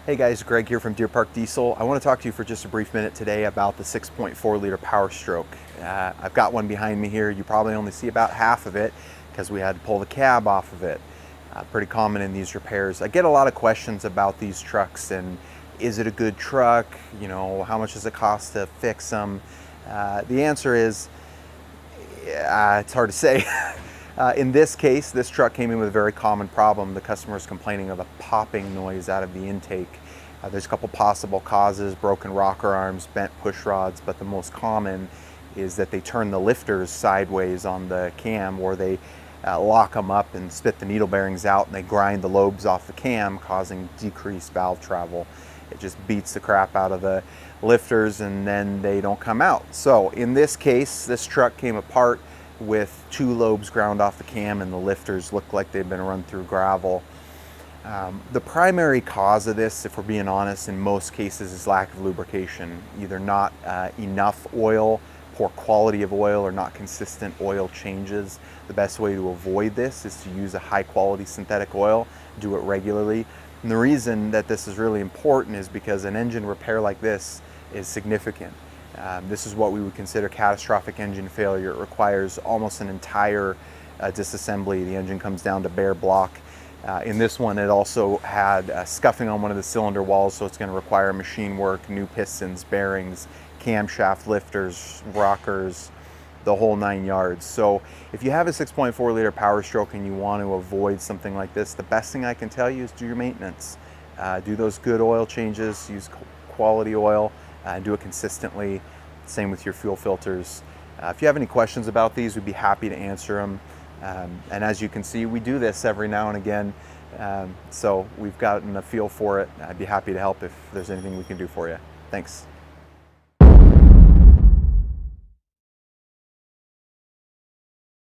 Hey guys, Greg here from Deer Park Diesel. I want to talk to you for just a brief minute today about the 6.4 liter Powerstroke. I've got one behind me here. You probably only see about half of it because we had to pull the cab off of it. Pretty common in these repairs. I get a lot of questions about these trucks and is it a good truck? You know, how much does it cost to fix them? The answer is, it's hard to say. In this case, this truck came in with a very common problem. The customer is complaining of a popping noise out of the intake. There's a couple possible causes: broken rocker arms, bent push rods, but the most common is that they turn the lifters sideways on the cam, or they lock them up and spit the needle bearings out, and they grind the lobes off the cam, causing decreased valve travel. It just beats the crap out of the lifters and then they don't come out. So in this case, this truck came apart with two lobes ground off the cam, and the lifters look like they've been run through gravel. The primary cause of this, if we're being honest, in most cases is lack of lubrication. Either not enough oil, poor quality of oil, or not consistent oil changes. The best way to avoid this is to use a high quality synthetic oil, do it regularly. And the reason that this is really important is because an engine repair like this is significant. This is what we would consider catastrophic engine failure. It requires almost an entire disassembly. The engine comes down to bare block. In this one, it also had scuffing on one of the cylinder walls, so it's going to require machine work, new pistons, bearings, camshaft lifters, rockers, the whole 9 yards. So if you have a 6.4 liter Powerstroke and you want to avoid something like this, the best thing I can tell you is do your maintenance. Do those good oil changes, use quality oil, and do it consistently. Same with your fuel filters. If you have any questions about these, we'd be happy to answer them. And as you can see, we do this every now and again. So we've gotten a feel for it. I'd be happy to help if there's anything we can do for you. Thanks.